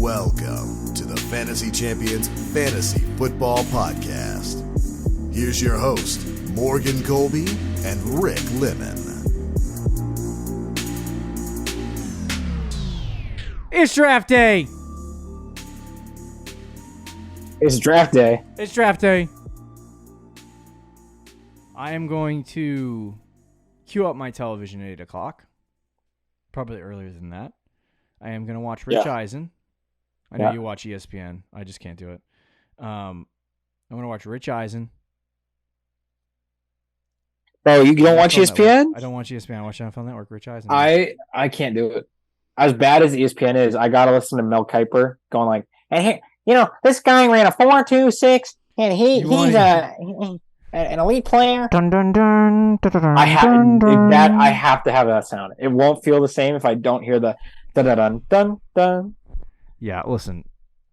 Welcome to the Fantasy Champions Fantasy Football Podcast. Here's your host, Morgan Colby and Rick Lemon. It's draft day. It's draft day. It's draft day. I am going to queue up my television at 8 o'clock. Probably earlier than that. I am going to watch Rich Eisen. I know you watch ESPN. I just can't do it. I'm going to watch Rich Eisen. Oh, you don't watch ESPN? I don't watch ESPN. I watch NFL Network. Rich Eisen. I can't do it. As bad as ESPN is, I got to listen to Mel Kiper going like, hey, this guy ran a 4.26, and he's an elite player. Dun, dun, dun, dun, dun, I have to have that sound. It won't feel the same if I don't hear the dun dun dun dun. Yeah, listen.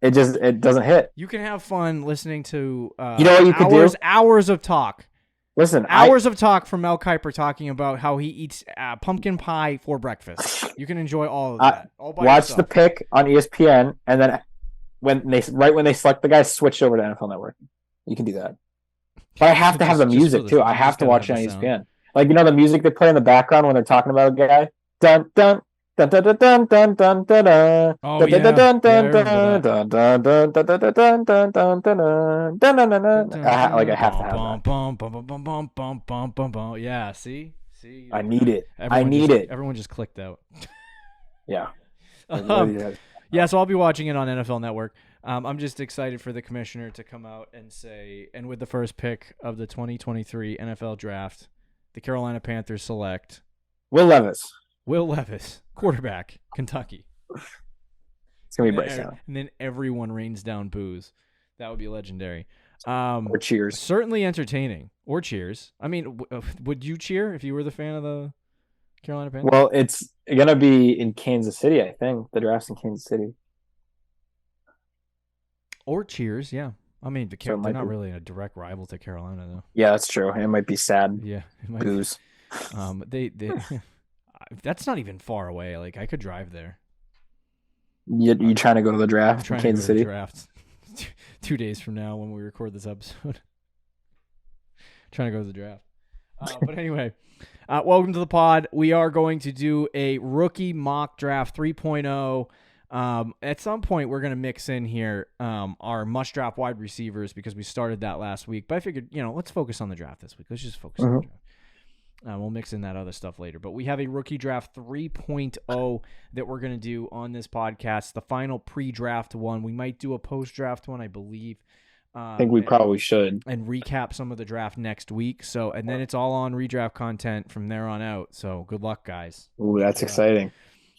It doesn't hit. You can have fun listening to you know what you could do? Hours of talk. Listen, hours of talk from Mel Kiper talking about how he eats pumpkin pie for breakfast. You can enjoy all of that. All by watch yourself. the pick on ESPN, and then when they select the guy, switch over to NFL Network. You can do that. But I have to have the music too. I have to watch it on ESPN. Like the music they play in the background when they're talking about a guy. Dun dun. Dun dun dun dun dun dun dun. Oh yeah. Dun dun dun dun dun dun dun dun dun dun dun dun dun. Like I have to have that. Yeah. See. I need it. I need it. Everyone just clicked out. Yeah. Yeah. So I'll be watching it on NFL Network. I'm just excited for the commissioner to come out and say, and with the first pick of the 2023 NFL Draft, the Carolina Panthers select Will Levis, quarterback, Kentucky. It's going to be Bryce Young. And then everyone rains down boos. That would be legendary. Or cheers. Certainly entertaining. Or cheers. I mean, would you cheer if you were the fan of the Carolina Panthers? Well, it's going to be in Kansas City, I think. The draft's in Kansas City. Or cheers, yeah. I mean, they're not really a direct rival to Carolina, though. Yeah, that's true. It might be sad. Yeah. Boos. They that's not even far away. Like, I could drive there. You trying to go to the draft in Kansas City? Draft 2 days from now when we record this episode. Trying to go to the draft. But anyway, welcome to the pod. We are going to do a rookie mock draft 3.0. At some point, we're going to mix in here our must-draft wide receivers because we started that last week. But I figured, let's focus on the draft this week. Let's just focus on the draft. We'll mix in that other stuff later. But we have a rookie draft 3.0 that we're going to do on this podcast, the final pre-draft one. We might do a post-draft one, I believe. I think we probably should. And recap some of the draft next week. And then it's all on redraft content from there on out. So good luck, guys. Ooh, that's exciting.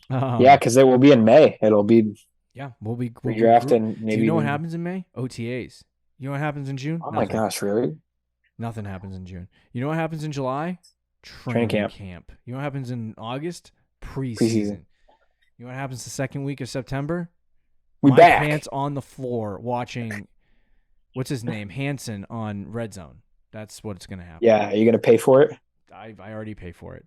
Yeah, because it will be in May. We'll be redrafting. Do you know what happens in May? OTAs. You know what happens in June? Oh my gosh, really? Nothing happens in June. You know what happens in July? Training camp. You know what happens in August? Preseason. You know what happens the second week of September? My pants on the floor watching, what's his name? Hansen on Red Zone. That's what's going to happen. Yeah, are you going to pay for it? I already pay for it.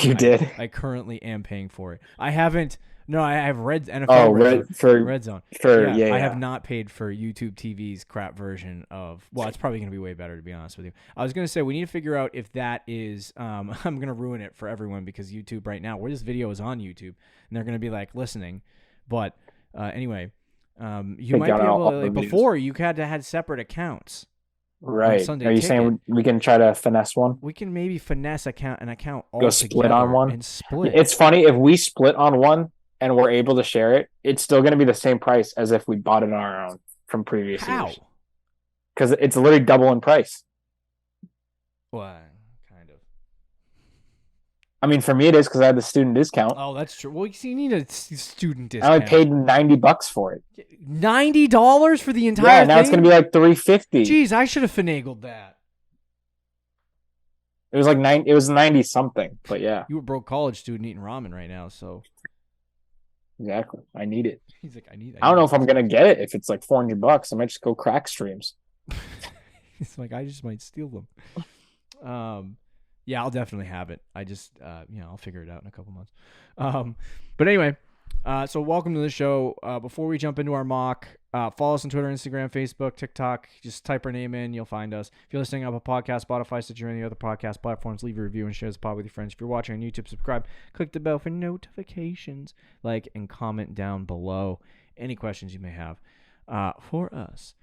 You did? I currently am paying for it. I haven't. No, I have NFL Red Zone. I have not paid for YouTube TV's crap version of. Well, it's probably going to be way better, to be honest with you. I was going to say we need to figure out if that is. I'm going to ruin it for everyone because YouTube right now, where this video is on YouTube, and they're going to be like listening. But anyway, you might be able to. Before you had to have separate accounts. Right. Are you saying we can try to finesse one? We can maybe finesse an account all Go split on one and split. It's funny if we split on one and we're able to share it. It's still going to be the same price as if we bought it on our own from previous years. Because it's literally double in price. Well, kind of. I mean, for me it is because I had the student discount. Oh, that's true. Well, you need a student discount. I only paid $90 for it. $90 for the entire thing? Yeah, now it's going to be like $350. Jeez, I should have finagled that. It was like It was 90 something, but yeah. You were a broke college student eating ramen right now, so. Exactly. I need it. He's like, I don't know if I'm going to get it if it's like $400. I might just go crack streams. It's like, I just might steal them. Yeah, I'll definitely have it. I just, I'll figure it out in a couple months. But anyway, So welcome to the show. Before we jump into our mock, follow us on Twitter, Instagram, Facebook, TikTok. Just type our name in. You'll find us. If you're listening on a podcast, Spotify, Stitcher, or any other podcast platforms, leave a review and share this pod with your friends. If you're watching on YouTube, subscribe. Click the bell for notifications. Like and comment down below any questions you may have for us.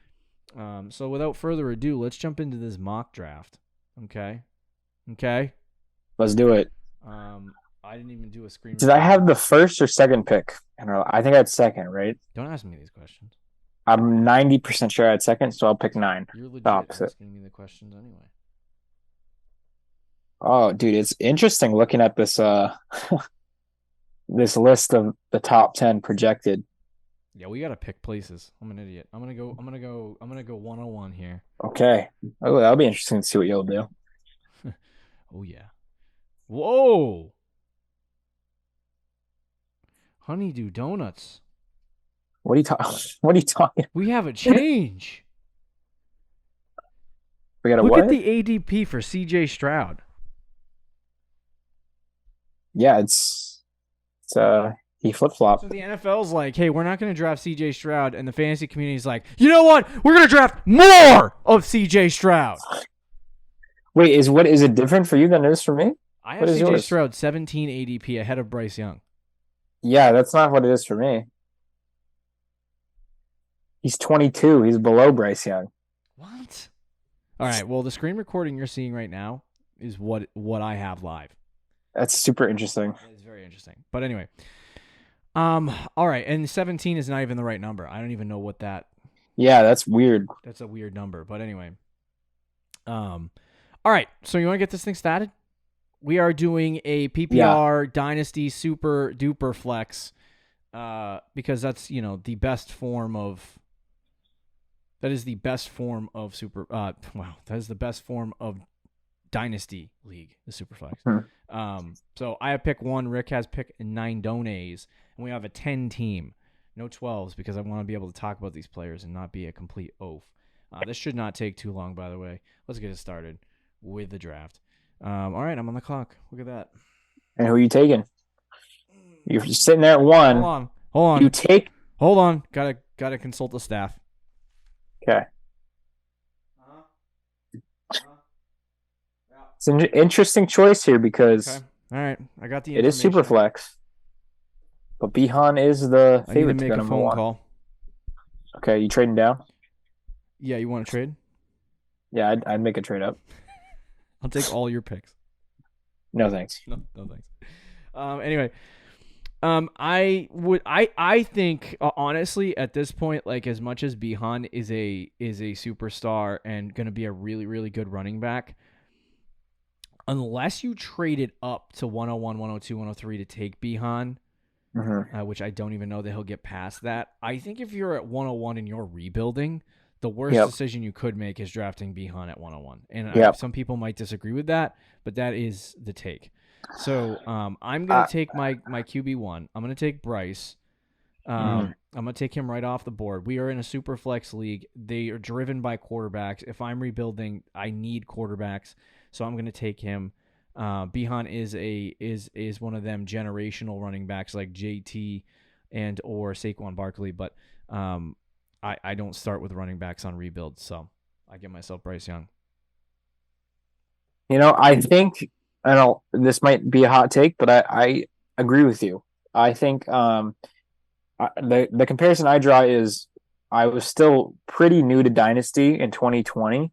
So without further ado, let's jump into this mock draft. Okay? Let's do it. I didn't even do a screen. Did I have the first or second pick? I think I had second, right? Don't ask me these questions. I'm 90% sure I had second, so I'll pick 9. You're legit opposite. Asking me the questions anyway. Oh, dude, it's interesting looking at this this list of the top 10 projected. Yeah, we gotta pick places. I'm an idiot. I'm gonna go 101 here. Okay. Oh, that'll be interesting to see what you'll do. Oh yeah. Whoa. Honeydew Donuts. What are you talking? We have a change. We got a Look what? at the ADP for CJ Stroud. Yeah, it's he flip-flopped. So the NFL's like, hey, we're not going to draft CJ Stroud, and the fantasy community's like, you know what? We're going to draft more of CJ Stroud. Wait, is it different for you than it is for me? I have CJ Stroud 17 ADP ahead of Bryce Young. Yeah, that's not what it is for me. He's 22. He's below Bryce Young. What? All right. Well, the screen recording you're seeing right now is what I have live. That's super interesting. It's very interesting. But anyway, all right. And 17 is not even the right number. I don't even know what that. Yeah, that's weird. That's a weird number. But anyway, all right. So you want to get this thing started? We are doing a PPR Dynasty Super Duper Flex because that's, the best form of – that is the best form of that is the best form of Dynasty League, the Superflex. So I have pick 1. Rick has pick 9 donays, and we have a 10 team. No 12s because I want to be able to talk about these players and not be a complete oaf. This should not take too long, by the way. Let's get it started with the draft. All right, I'm on the clock. Look at that. And who are you taking? You're just sitting there at 1. Hold on. You take. Hold on. Gotta consult the staff. Okay. It's an interesting choice here because. Okay. All right, I got the. It is Superflex, but Bihan is the favorite. I need to make a phone call. Okay, you trading down? Yeah, you want to trade? Yeah, I'd make a trade up. I'll take all your picks. No thanks. No thanks. Anyway, I think honestly at this point, like as much as Bihan is a superstar and going to be a really really good running back, unless you trade it up to 101, 102, 103 to take Bihan, which I don't even know that he'll get past that. I think if you're at 101 and you're rebuilding, the worst decision you could make is drafting Bihan at 101. And some people might disagree with that, but that is the take. So I'm going to take my QB1. I'm going to take Bryce. I'm going to take him right off the board. We are in a super flex league. They are driven by quarterbacks. If I'm rebuilding, I need quarterbacks. So I'm going to take him. Bihan is one of them generational running backs like JT and or Saquon Barkley, but I don't start with running backs on rebuild, so I give myself Bryce Young. I think this might be a hot take, but I agree with you. I think the comparison I draw is I was still pretty new to Dynasty in 2020,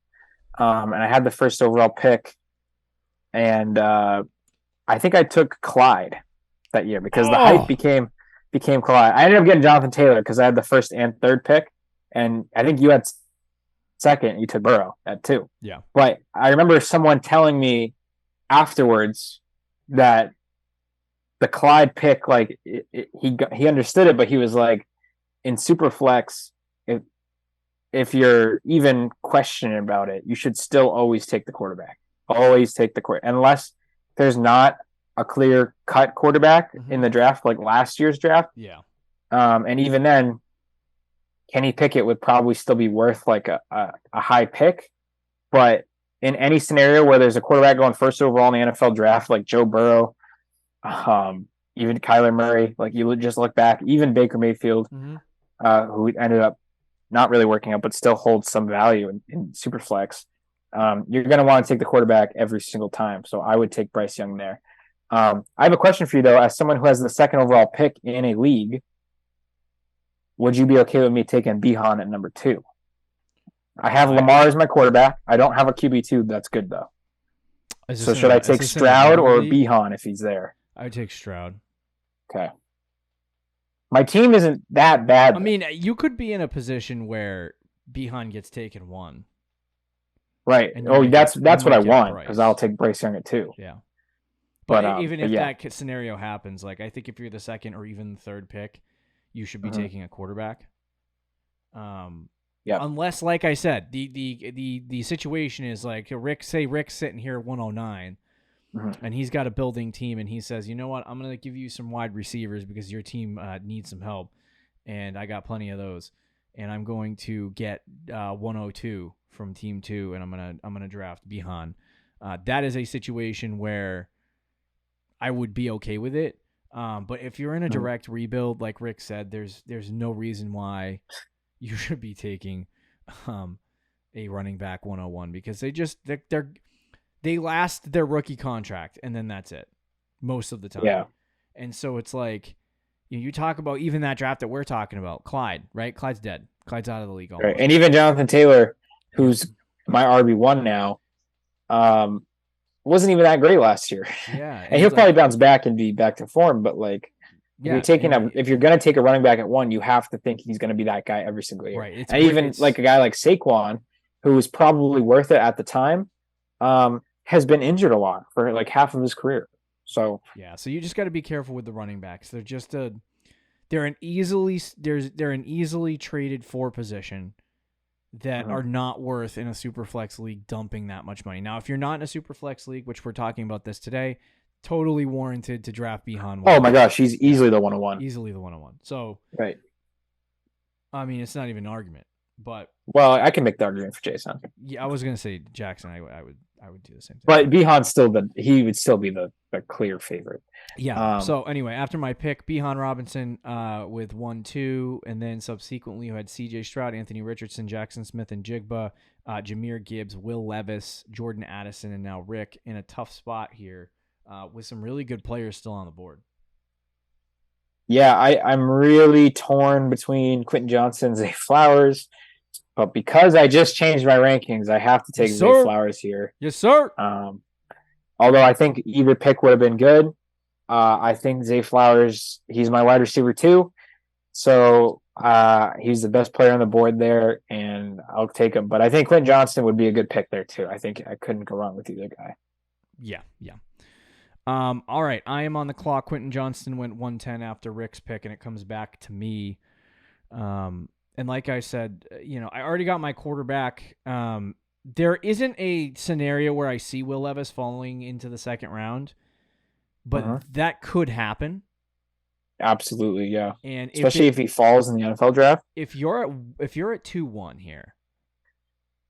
and I had the first overall pick, and I think I took Clyde that year because the hype became Clyde. I ended up getting Jonathan Taylor because I had the first and third pick, and I think you had second. You took Burrow at 2. Yeah, but I remember someone telling me afterwards that the Clyde pick, like he understood it, but he was like, in Superflex, if you're even questioning about it, you should still always take the quarterback. Always take the quarterback, unless there's not a clear cut quarterback in the draft, like last year's draft. Yeah. And even then, Kenny Pickett would probably still be worth like a high pick. But in any scenario where there's a quarterback going first overall in the NFL draft, like Joe Burrow, even Kyler Murray. Like you just look back, even Baker Mayfield, who ended up not really working out, but still holds some value in Superflex. You're going to want to take the quarterback every single time. So I would take Bryce Young there. I have a question for you, though. As someone who has the second overall pick in a league, would you be okay with me taking Bihan at number 2? I have Lamar as my quarterback. I don't have a QB2 that's good, though. So should I take Stroud or Bihan if he's there? I would take Stroud. Okay. My team isn't that bad. I mean, you could be in a position where Bihan gets taken 1. Right. Oh, that's what I want, because I'll take Bryce Young at 2. Yeah. But even if that scenario happens, like I think if you're the second or even the third pick, you should be taking a quarterback. Unless, like I said, the situation is like Rick's sitting here at 109, and he's got a building team, and he says, you know what, I'm going to give you some wide receivers because your team needs some help, and I got plenty of those, and I'm going to get 102 from team 2, and I'm gonna draft Bihan. That is a situation where I would be okay with it. But if you're in a direct rebuild, like Rick said, there's no reason why you should be taking a running back 101, because they last their rookie contract and then that's it most of the time. Yeah. And so it's like you talk about even that draft that we're talking about, Clyde, right? Clyde's dead. Clyde's out of the league almost. Right. And even Jonathan Taylor, who's my RB1 now, wasn't even that great last year. Yeah. And he'll probably bounce back and be back to form, but like if you're going to take a running back at 1, you have to think he's going to be that guy every single year. Right. And even like a guy like Saquon, who was probably worth it at the time, has been injured a lot for like half of his career. So yeah, so you just got to be careful with the running backs. They're just they're an easily traded for position that are not worth in a Superflex league dumping that much money. Now, if you're not in a Superflex league, which we're talking about this today, totally warranted to draft Bihan. Oh my gosh, he's easily the 101. Easily the 101. So right. I mean, it's not even an argument, but I can make the argument for Jason. Yeah, I was gonna say Jackson. I would do the same thing. But Bihan's he would still be the clear favorite. Yeah. So anyway, after my pick, Bihan Robinson with 1-2, and then subsequently you had C.J. Stroud, Anthony Richardson, Jackson Smith and Jigba, Jahmyr Gibbs, Will Levis, Jordan Addison, and now Rick in a tough spot here with some really good players still on the board. Yeah, I'm really torn between Quentin Johnson and Zay Flowers. But because I just changed my rankings, I have to take Zay Flowers here. Yes, sir. Although I think either pick would have been good. I think Zay Flowers, he's my wide receiver too. So he's the best player on the board there, and I'll take him. But I think Quentin Johnson would be a good pick there too. I think I couldn't go wrong with either guy. Yeah. All right, I am on the clock. Quentin Johnson went 110 after Rick's pick, and it comes back to me. And like I said, I already got my quarterback. There isn't a scenario where I see Will Levis falling into the second round, but that could happen. Absolutely, yeah. And especially if he falls in the NFL draft. If you're at 2-1 here,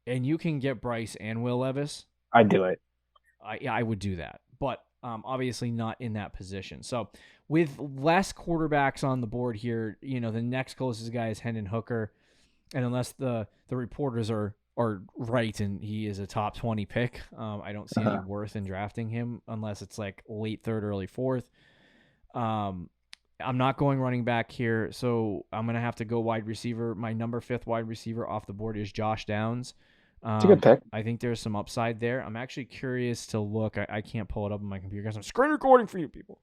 and you can get Bryce and Will Levis, I'd do it. I would do that, but obviously not in that position. So with less quarterbacks on the board here, the next closest guy is Hendon Hooker, and unless the reporters are right and he is a top 20 pick, I don't see any worth in drafting him unless it's like late third, early fourth. I'm not going running back here, so I'm gonna have to go wide receiver. My number 5 wide receiver off the board is Josh Downs. It's a good pick. I think there's some upside there. I'm actually curious to look. I can't pull it up on my computer because I'm screen recording for you people.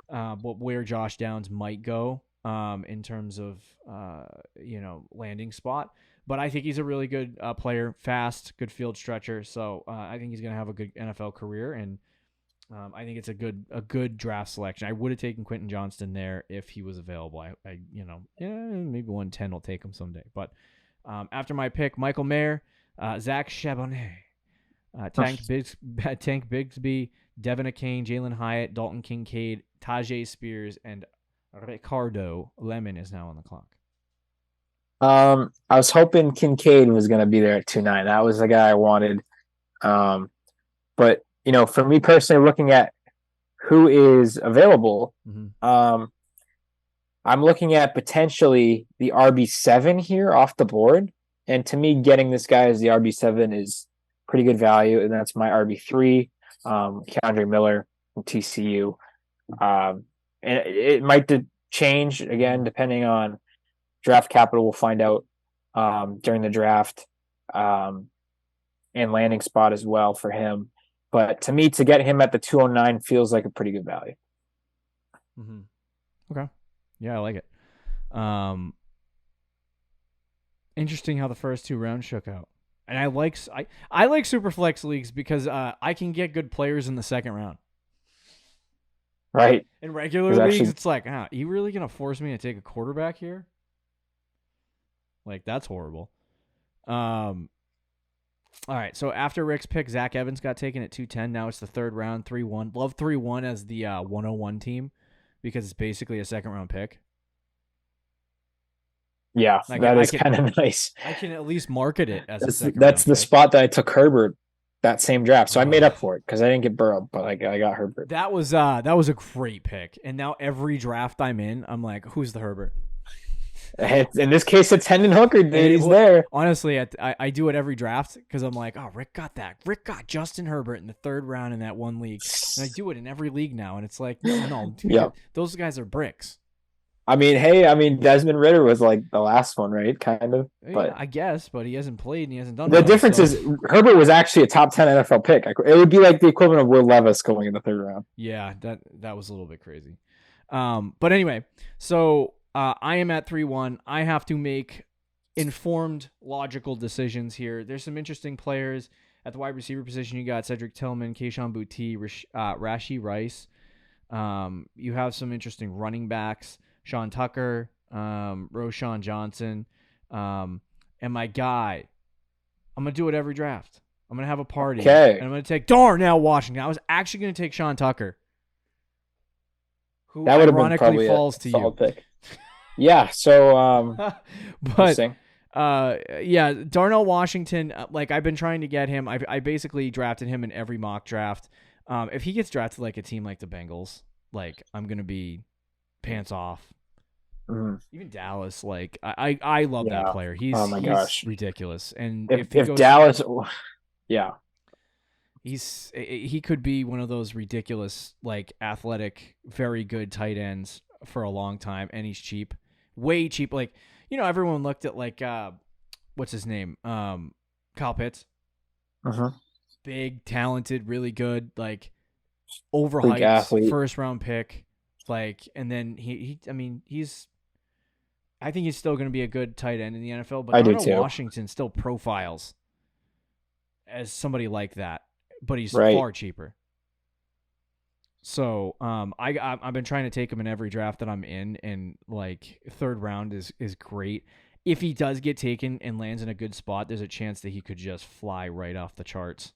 But where Josh Downs might go in terms of landing spot. But I think he's a really good player, fast, good field stretcher. So I think he's going to have a good NFL career, and I think it's a good draft selection. I would have taken Quentin Johnston there if he was available. Maybe 110 will take him someday. But after my pick, Michael Mayer, Zach Charbonnet, Tank Bigsby, Devin Akane, Jalen Hyatt, Dalton Kincaid, Tajay Spears, and Ricardo Lemon is now on the clock. I was hoping Kincaid was going to be there at 2-9. That was the guy I wanted. But for me personally, looking at who is available. Mm-hmm. I'm looking at potentially the RB7 here off the board. And to me, getting this guy as the RB7 is pretty good value. And that's my RB3, Keandre Miller from TCU. And it might change again, depending on draft capital. We'll find out during the draft and landing spot as well for him. But to me, to get him at the 209 feels like a pretty good value. Mm-hmm. Okay. Yeah, I like it. Interesting how the first 2 rounds shook out. And I like Superflex leagues because I can get good players in the second round. Right. In regular leagues, it's like, you really going to force me to take a quarterback here? Like, that's horrible. All right, so after Rick's pick, Zach Evans got taken at 210. Now it's the third round, 3-1. Love 3-1 as the 101 team because it's basically a second-round pick. Yeah, like, that is kind of nice. I can at least market it as a second-round That's the pick. Spot that I took Herbert that same draft, so I made up for it because I didn't get Burrow, but I got Herbert. That was a great pick, and now every draft I'm in, I'm like, who's the Herbert? In this case, it's Hendon Hooker. He's there. Honestly, I do it every draft because I'm like, Rick got that. Rick got Justin Herbert in the third round in that one league. And I do it in every league now. And it's like, no dude, yeah. Those guys are bricks. I mean, Desmond Ridder was like the last one, right? Kind of. But yeah, I guess, but he hasn't played and he hasn't done the difference is Herbert was actually a top 10 NFL pick. It would be like the equivalent of Will Levis going in the third round. Yeah, that was a little bit crazy. But anyway, so I am at 3-1. I have to make informed, logical decisions here. There's some interesting players at the wide receiver position. You got Cedric Tillman, Kayshon Boutte, Rashee Rice. You have some interesting running backs. Sean Tucker, Roschon Johnson, and my guy. I'm going to do it every draft. I'm going to have a party. Okay. And I'm going to take Darnell Washington. I was actually going to take Sean Tucker, who that would ironically falls to you. Pick. Yeah, so but yeah, Darnell Washington, like I've been trying to get him. I basically drafted him in every mock draft. If he gets drafted like a team like the Bengals, like I'm going to be pants off. Mm-hmm. Even Dallas, like I love that player. He's ridiculous. And if Dallas, yeah, he could be one of those ridiculous, like athletic, very good tight ends for a long time, and he's cheap, way cheap. Like everyone looked at like what's his name, Kyle Pitts, big, talented, really good, like overhyped first round pick. Like, and then I think he's still going to be a good tight end in the NFL, but Darnell Washington still profiles as somebody like that, but he's far cheaper. So, I've been trying to take him in every draft that I'm in, and like third round is great. If he does get taken and lands in a good spot, there's a chance that he could just fly right off the charts.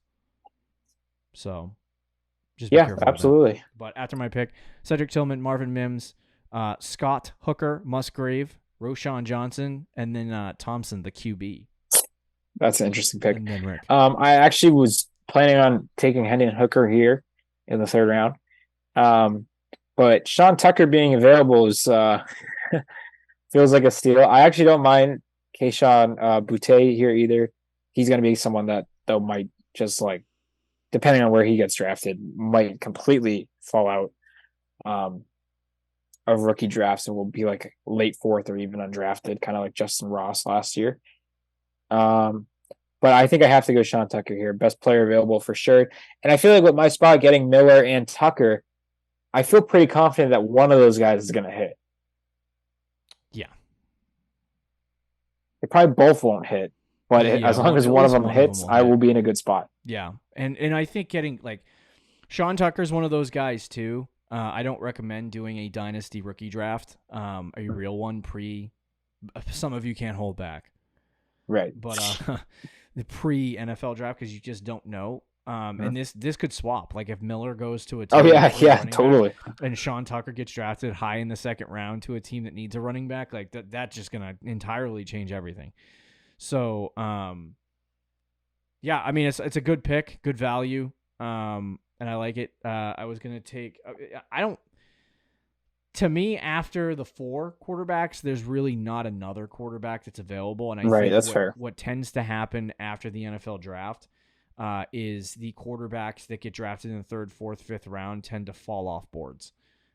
So, just be careful absolutely. But after my pick, Cedric Tillman, Marvin Mims, Scott Hooker, Musgrave, Roschon Johnson, and then Thompson, the QB. That's an interesting pick. And then Rick. I actually was planning on taking Hendon Hooker here in the third round. But Sean Tucker being available is feels like a steal. I actually don't mind Kayshon Boutte here either. He's going to be someone that though might just like, depending on where he gets drafted, might completely fall out of rookie drafts and will be like late fourth or even undrafted, kind of like Justin Ross last year. But I think I have to go Sean Tucker here. Best player available for sure. And I feel like with my spot getting Miller and Tucker, I feel pretty confident that one of those guys is going to hit. Yeah. They probably both won't hit, but as long as one of them hits, I will be in a good spot. Yeah. And I think getting like Sean Tucker's one of those guys too. I don't recommend doing a dynasty rookie draft, a real one some of you can't hold back. Right. But the pre-NFL draft, because you just don't know. And this could swap. Like if Miller goes to a team. Oh, yeah, totally. And Sean Tucker gets drafted high in the second round to a team that needs a running back, like that's just going to entirely change everything. So, yeah, I mean, it's a good pick, good value. and I like it. I was going to take I don't to me, after the 4 quarterbacks, there's really not another quarterback that's available. And I Right, think that's fair. What tends to happen after the NFL draft is the quarterbacks that get drafted in the 3rd, 4th, 5th round tend to fall off boards.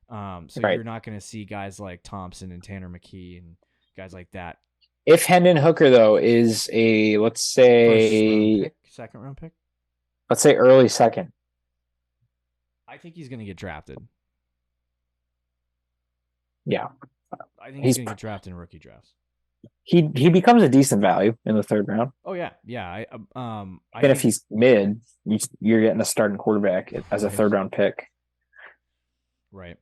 So Right. you're not going to see guys like Thompson and Tanner McKee and guys like that. If Hendon Hooker, though, is a, let's say, 2nd round pick, let's say early 2nd. I think he's going to get drafted. Yeah. I think he's going to get drafted in rookie drafts. He becomes a decent value in the 3rd round. Oh yeah, yeah. If he's mid, you're getting a starting quarterback as a 3rd round pick. Right.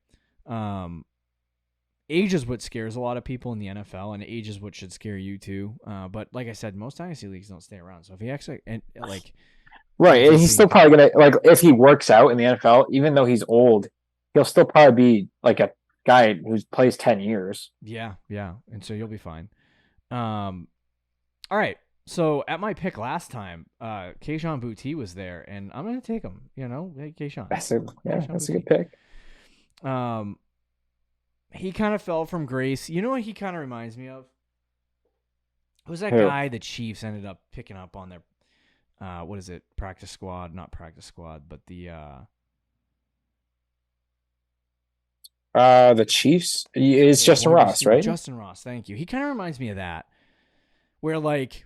Age is what scares a lot of people in the NFL, and age is what should scare you too. But like I said, most dynasty leagues don't stay around. So if he actually right, and he's still probably gonna if he works out in the NFL, even though he's old, he'll still probably be like a guy who plays 10 years. Yeah, and so you'll be fine. All right. So at my pick last time, Kayshon Boutte was there, and I'm gonna take him. Hey, Kayshon. That's a good pick. He kind of fell from grace. You know what he kind of reminds me of? Who's that guy the Chiefs ended up picking up on their practice squad? Not practice squad, but the Chiefs. It's Justin Ross, right? Justin Ross. Thank you. He kind of reminds me of that, where like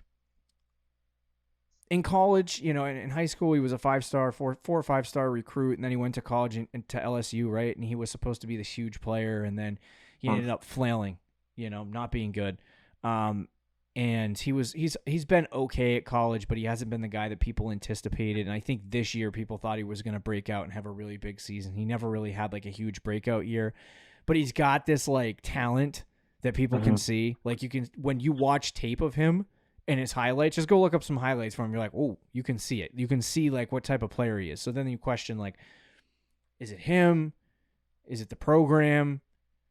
in college, in high school, he was a 5-star, 4 or 5-star recruit, and then he went to college and to LSU, right? And he was supposed to be this huge player, and then he ended up flailing, not being good. And he's been okay at college, but he hasn't been the guy that people anticipated. And I think this year people thought he was going to break out and have a really big season. He never really had like a huge breakout year, but he's got this like talent that people can see. Like when you watch tape of him and his highlights, just go look up some highlights from him. You're like, oh, you can see it. You can see like what type of player he is. So then you question like, is it him? Is it the program?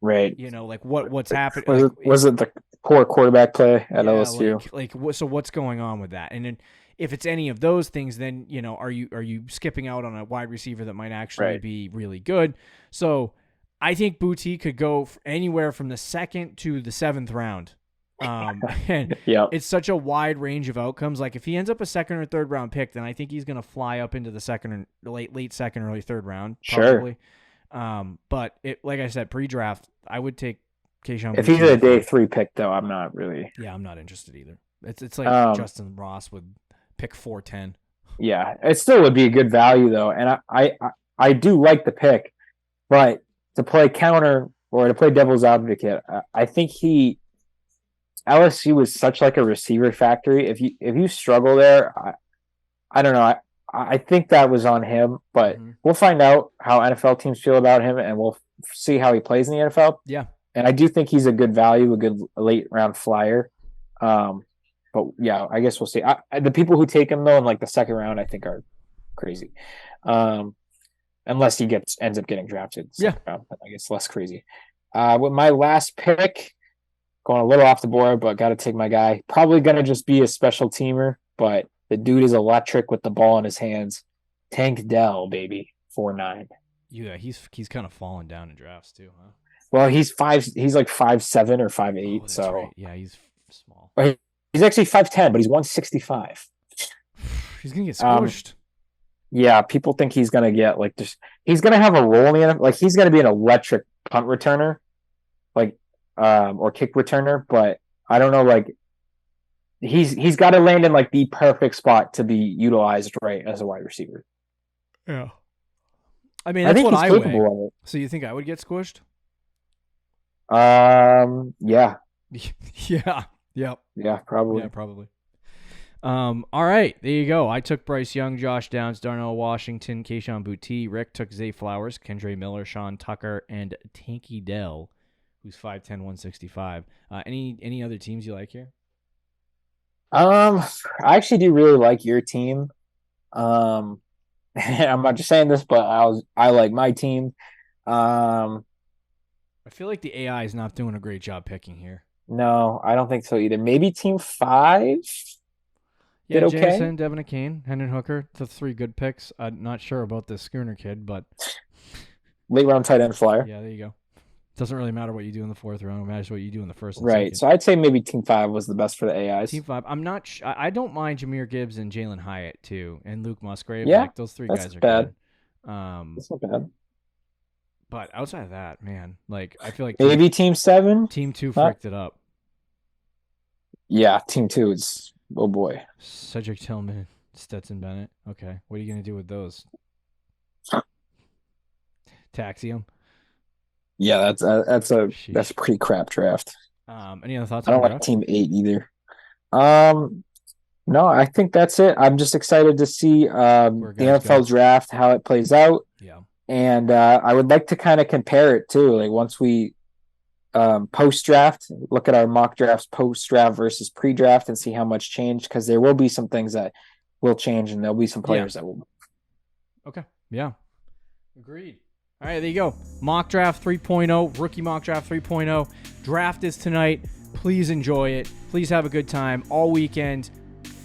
Right. Like what's happened? Was it the poor quarterback play at LSU? So what's going on with that? And then if it's any of those things, then are you skipping out on a wide receiver that might actually be really good? So I think Boutte could go anywhere from the 2nd to the 7th round. And it's such a wide range of outcomes. Like if he ends up a 2nd or 3rd round pick, then I think he's going to fly up into the 2nd or late 2nd, early 3rd round. Probably. Sure. But like I said, pre-draft, I would take Kayshon. If he's a day 3 pick, though, I'm not really. Yeah, I'm not interested either. It's like Justin Ross would pick 410. Yeah, it still would be a good value though, and I do like the pick, but to play counter or to play devil's advocate, I think LSU was such like a receiver factory. If you struggle there, I don't know. I think that was on him, but we'll find out how NFL teams feel about him, and we'll see how he plays in the NFL. Yeah. And I do think he's a good value, a good late round flyer. But yeah, I guess we'll see. The people who take him though in like the 2nd round, I think are crazy. Unless he ends up getting drafted. Round, I guess less crazy. With my last pick, going a little off the board, but got to take my guy. Probably going to just be a special teamer, but the dude is electric with the ball in his hands. Tank Dell, baby, 4'9". Yeah, he's kind of fallen down in drafts too, huh? Well, he's like 5'7" or 5'8". Oh, so right. Yeah, he's small. He's actually 5'10", but he's 165. He's gonna get squished. Yeah, people think he's gonna get like just. He's gonna have a role in the NFL. Like he's gonna be an electric punt returner, like or kick returner. But I don't know. Like he's got to land in like the perfect spot to be utilized right as a wide receiver. Yeah. I mean, that's what I weigh. So you think I would get squished? Yeah. Yeah. Yep. Yeah, probably. Yeah, probably. All right, there you go. I took Bryce Young, Josh Downs, Darnell Washington, Kayshon Boutte. Rick took Zay Flowers, Kendre Miller, Sean Tucker, and Tanky Dell, who's 5'10", 165. Any other teams you like here? I actually do really like your team. I'm not just saying this, but I like my team. I feel like the AI is not doing a great job picking here. No, I don't think so either. Maybe team 5. Yeah, did okay. Jameson, Devin Akane, Hendon Hooker, the 3 good picks. I'm not sure about this Schooner kid, but late round tight end flyer. Yeah, there you go. Doesn't really matter what you do in the 4th round. It matters what you do in the 1st and Right. 2nd. So I'd say maybe Team 5 was the best for the AIs. Team 5. I'm not. I don't mind Jahmyr Gibbs and Jalen Hyatt too, and Luke Musgrave. Yeah, like, those 3 guys are bad. good. That's not bad. But outside of that, man, like I feel like maybe Team 7. Team 2 fricked it up. Yeah, Team 2 is boy. Cedric Tillman, Stetson Bennett. Okay, what are you gonna do with those? Taxi them. Yeah, that's a pretty crap draft. Any other thoughts? I don't like Team 8 either. No, I think that's it. I'm just excited to see the NFL draft, how it plays out. Yeah. And I would like to kind of compare it too. Like once we post draft, look at our mock drafts post draft versus pre draft and see how much changed, because there will be some things that will change and there'll be some players that will. Okay. Yeah. Agreed. All right, there you go. Mock Draft 3.0, Rookie Mock Draft 3.0. Draft is tonight. Please enjoy it. Please have a good time all weekend.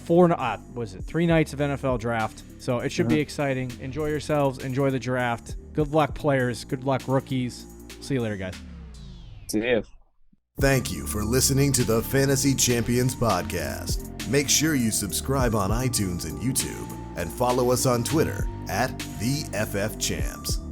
3 nights of NFL draft. So it should be exciting. Enjoy yourselves. Enjoy the draft. Good luck, players. Good luck, rookies. See you later, guys. See you. Thank you for listening to the Fantasy Champions Podcast. Make sure you subscribe on iTunes and YouTube and follow us on Twitter @TheFFChamps.